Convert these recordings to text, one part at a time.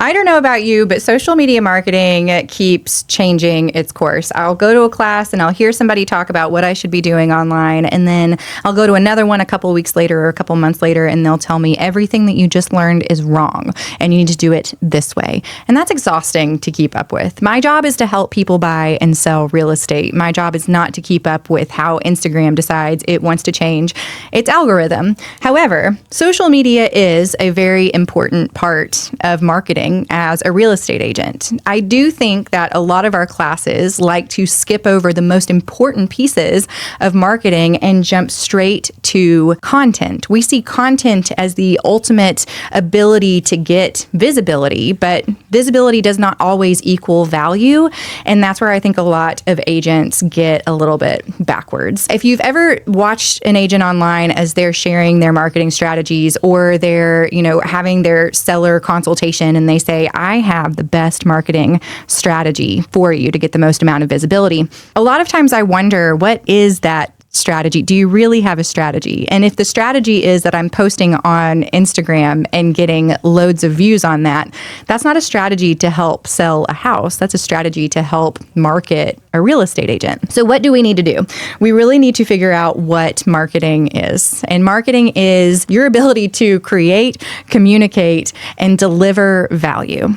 I don't know about you, but social media marketing keeps changing its course. I'll go to a class and I'll hear somebody talk about what I should be doing online. And then I'll go to another one a couple of weeks later or a couple months later, and they'll tell me everything that you just learned is wrong and you need to do it this way. And that's exhausting to keep up with. My job is to help people buy and sell real estate. My job is not to keep up with how Instagram decides it wants to change its algorithm. However, social media is a very important part of marketing as a real estate agent. I do think that a lot of our classes like to skip over the most important pieces of marketing and jump straight to content. We see content as the ultimate ability to get visibility, but visibility does not always equal value. And that's where I think a lot of agents get a little bit backwards. If you've ever watched an agent online as they're sharing their marketing strategies, or they're, having their seller consultation and they say, I have the best marketing strategy for you to get the most amount of visibility. A lot of times I wonder, what is that strategy? Do you really have a strategy? And if the strategy is that I'm posting on Instagram and getting loads of views on that, that's not a strategy to help sell a house. That's a strategy to help market a real estate agent. So what do we need to do? We really need to figure out what marketing is. And marketing is your ability to create, communicate, and deliver value.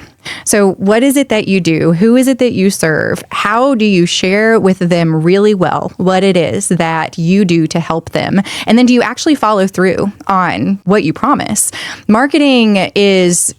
So what is it that you do? Who is it that you serve? How do you share with them really well what it is that you do to help them? And then do you actually follow through on what you promise? Marketing is,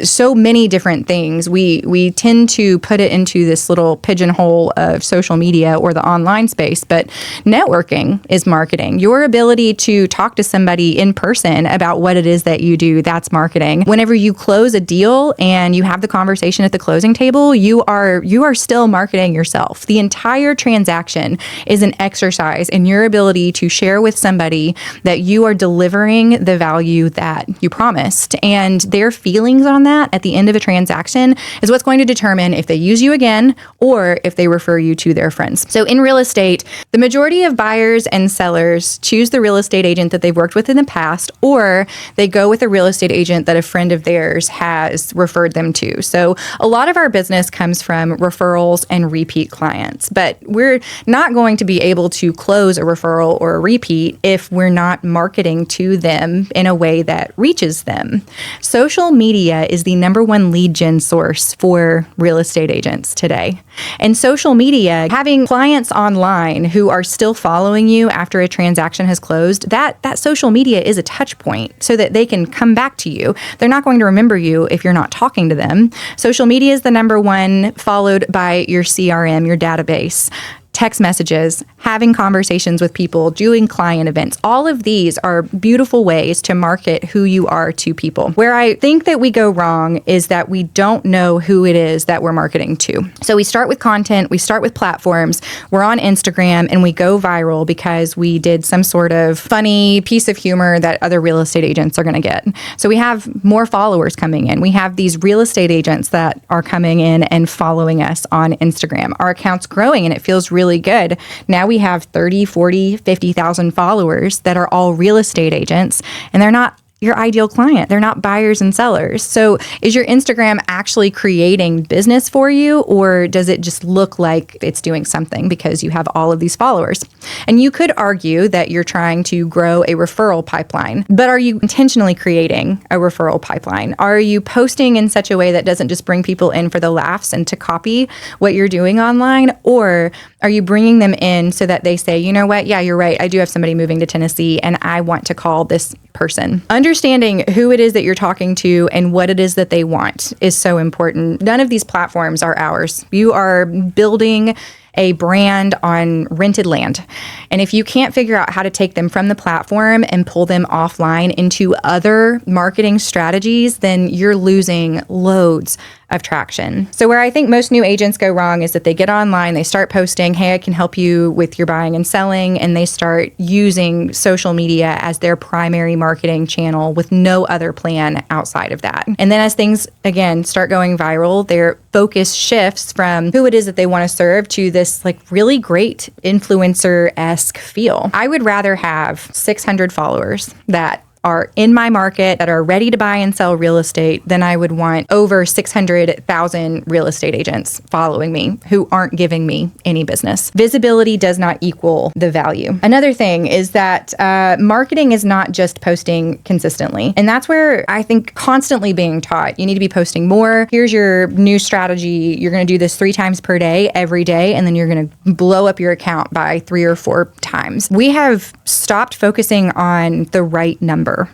so many different things. We tend to put it into this little pigeonhole of social media or the online space, but networking is marketing. Your ability to talk to somebody in person about what it is that you do, that's marketing. Whenever you close a deal and you have the conversation at the closing table, you are still marketing yourself. The entire transaction is an exercise in your ability to share with somebody that you are delivering the value that you promised. And their feelings on that at the end of a transaction is what's going to determine if they use you again or if they refer you to their friends. So in real estate, the majority of buyers and sellers choose the real estate agent that they've worked with in the past, or they go with a real estate agent that a friend of theirs has referred them to. So a lot of our business comes from referrals and repeat clients, but we're not going to be able to close a referral or a repeat if we're not marketing to them in a way that reaches them. Social media is the number one lead gen source for real estate agents today. And social media, having clients online who are still following you after a transaction has closed, that social media is a touch point so that they can come back to you. They're not going to remember you if you're not talking to them. Social media is the number one, followed by your CRM, your database. Text messages, having conversations with people, doing client events. All of these are beautiful ways to market who you are to people. Where I think that we go wrong is that we don't know who it is that we're marketing to. So we start with content, we start with platforms, we're on Instagram, and we go viral because we did some sort of funny piece of humor that other real estate agents are going to get. So we have more followers coming in. We have these real estate agents that are coming in and following us on Instagram. Our account's growing and it feels really good. Now we have 30, 40, 50,000 followers that are all real estate agents, and they're not your ideal client. They're not buyers and sellers. So is your Instagram actually creating business for you, or does it just look like it's doing something because you have all of these followers? And you could argue that you're trying to grow a referral pipeline, but are you intentionally creating a referral pipeline? Are you posting in such a way that doesn't just bring people in for the laughs and to copy what you're doing online? Or are you bringing them in so that they say, you know what? Yeah, you're right. I do have somebody moving to Tennessee and I want to call this person. Understanding who it is that you're talking to and what it is that they want is so important. None of these platforms are ours. You are building a brand on rented land. And if you can't figure out how to take them from the platform and pull them offline into other marketing strategies, then you're losing loads of traction. So where I think most new agents go wrong is that they get online, they start posting, hey, I can help you with your buying and selling, and they start using social media as their primary marketing channel with no other plan outside of that. And then as things, again, start going viral, their focus shifts from who it is that they want to serve to this like really great influencer-esque feel. I would rather have 600 followers that are in my market, that are ready to buy and sell real estate, then I would want over 600,000 real estate agents following me who aren't giving me any business. Visibility does not equal the value. Another thing is that marketing is not just posting consistently. And that's where I think constantly being taught, you need to be posting more. Here's your new strategy. You're going to do this 3 times per day, every day, and then you're going to blow up your account by 3 or 4 times. We have stopped focusing on the right number.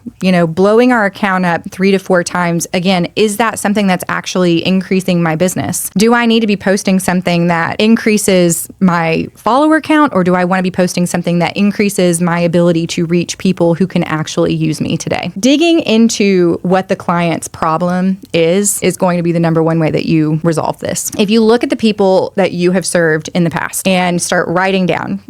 Blowing our account up 3 to 4 times, again, is that something that's actually increasing my business? Do I need to be posting something that increases my follower count, or do I want to be posting something that increases my ability to reach people who can actually use me today? Digging into what the client's problem is going to be the number one way that you resolve this. If you look at the people that you have served in the past and start writing down,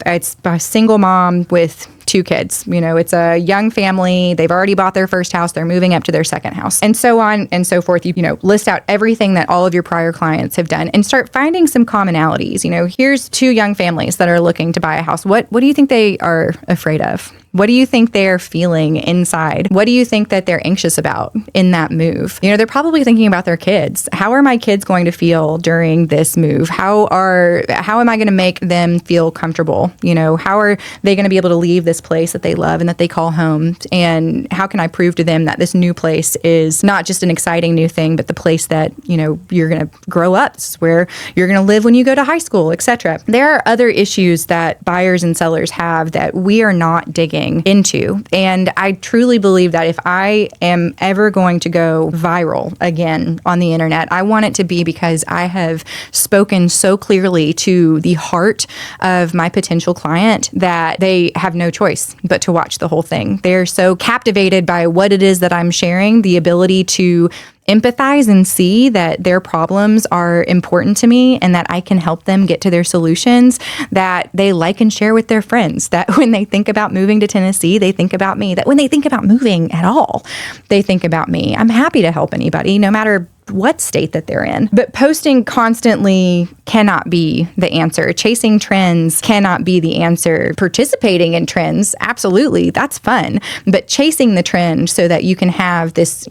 it's a single mom with 2 kids. It's a young family. They've already bought their first house. They're moving up to their second house, and so on and so forth. You list out everything that all of your prior clients have done and start finding some commonalities. Here's 2 young families that are looking to buy a house. What do you think they are afraid of? What do you think they're feeling inside? What do you think that they're anxious about in that move? They're probably thinking about their kids. How are my kids going to feel during this move? How am I going to make them feel comfortable? How are they going to be able to leave this place that they love and that they call home? And how can I prove to them that this new place is not just an exciting new thing, but the place that, you're going to grow up. This is where you're going to live when you go to high school, etc. There are other issues that buyers and sellers have that we are not digging into. And I truly believe that if I am ever going to go viral again on the internet, I want it to be because I have spoken so clearly to the heart of my potential client that they have no choice but to watch the whole thing. They're so captivated by what it is that I'm sharing, the ability to empathize and see that their problems are important to me and that I can help them get to their solutions, that they like and share with their friends, that when they think about moving to Tennessee, they think about me, that when they think about moving at all, they think about me. I'm happy to help anybody, no matter what state that they're in. But posting constantly cannot be the answer. Chasing trends cannot be the answer. Participating in trends, absolutely, that's fun. But chasing the trend so that you can have this,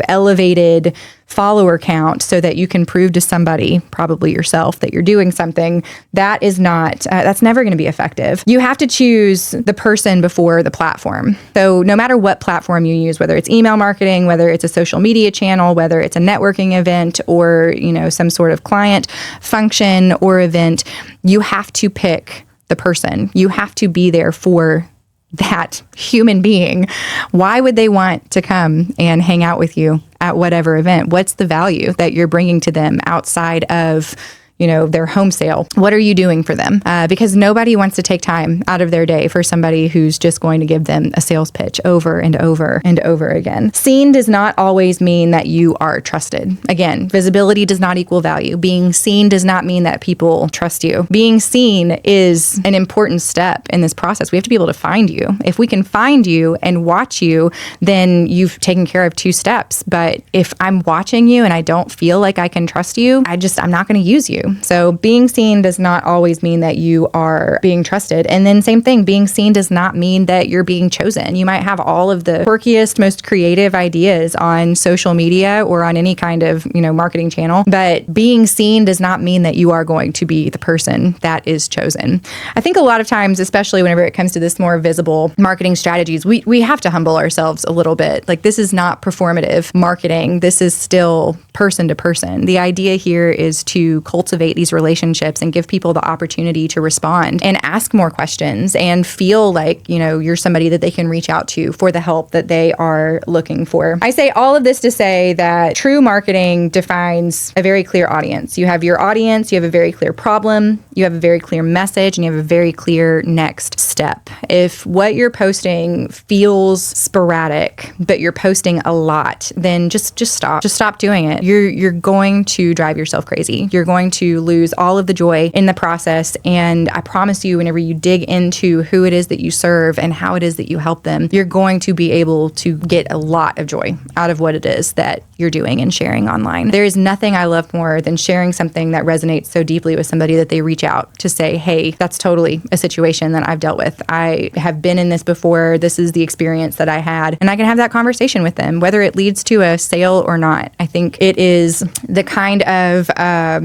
elevated follower count so that you can prove to somebody, probably yourself, that you're doing something, that is not, that's never going to be effective. You have to choose the person before the platform. So no matter what platform you use, whether it's email marketing, whether it's a social media channel, whether it's a networking event or, some sort of client function or event, you have to pick the person. You have to be there for that human being. Why would they want to come and hang out with you at whatever event? What's the value that you're bringing to them outside of their home sale? What are you doing for them? Because nobody wants to take time out of their day for somebody who's just going to give them a sales pitch over and over and over again. Seen does not always mean that you are trusted. Again, visibility does not equal value. Being seen does not mean that people trust you. Being seen is an important step in this process. We have to be able to find you. If we can find you and watch you, then you've taken care of 2 steps. But if I'm watching you and I don't feel like I can trust you, I'm not going to use you. So being seen does not always mean that you are being trusted. And then same thing, being seen does not mean that you're being chosen. You might have all of the quirkiest, most creative ideas on social media or on any kind of, marketing channel, but being seen does not mean that you are going to be the person that is chosen. I think a lot of times, especially whenever it comes to this more visible marketing strategies, we have to humble ourselves a little bit. Like, this is not performative marketing. This is still person to person. The idea here is to cultivate these relationships and give people the opportunity to respond and ask more questions and feel like, you're somebody that they can reach out to for the help that they are looking for. I say all of this to say that true marketing defines a very clear audience. You have your audience, you have a very clear problem, you have a very clear message, and you have a very clear next step. If what you're posting feels sporadic, but you're posting a lot, then just stop. Just stop doing it. You're going to drive yourself crazy. You're going to to lose all of the joy in the process. And I promise you, whenever you dig into who it is that you serve and how it is that you help them, you're going to be able to get a lot of joy out of what it is that you're doing and sharing online. There is nothing I love more than sharing something that resonates so deeply with somebody that they reach out to say, hey, that's totally a situation that I've dealt with. I have been in this before. This is the experience that I had. And I can have that conversation with them, whether it leads to a sale or not. I think it is the kind of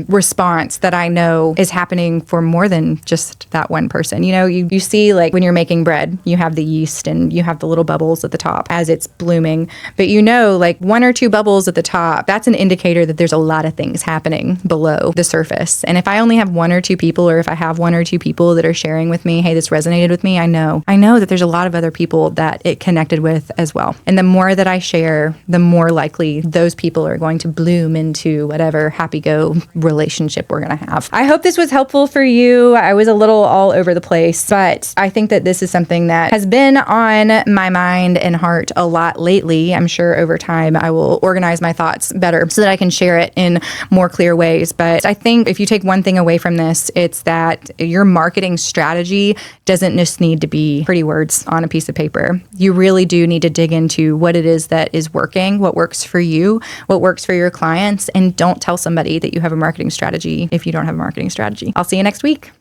response that I know is happening for more than just that one person. You know, you see, like when you're making bread, you have the yeast and you have the little bubbles at the top as it's blooming. But you know, like 1 or 2 bubbles at the top, that's an indicator that there's a lot of things happening below the surface. And if I only have 1 or 2 people, or if I have 1 or 2 people that are sharing with me, hey, this resonated with me, I know that there's a lot of other people that it connected with as well. And the more that I share, the more likely those people are going to bloom into whatever happy-go relationship we're going to have. I hope this was helpful for you. I was a little all over the place, but I think that this is something that has been on my mind and heart a lot lately. I'm sure over time I will organize my thoughts better so that I can share it in more clear ways. But I think if you take one thing away from this, it's that your marketing strategy doesn't just need to be pretty words on a piece of paper. You really do need to dig into what it is that is working, what works for you, what works for your clients, and don't tell somebody that you have a marketing strategy if you don't have a marketing strategy. I'll see you next week.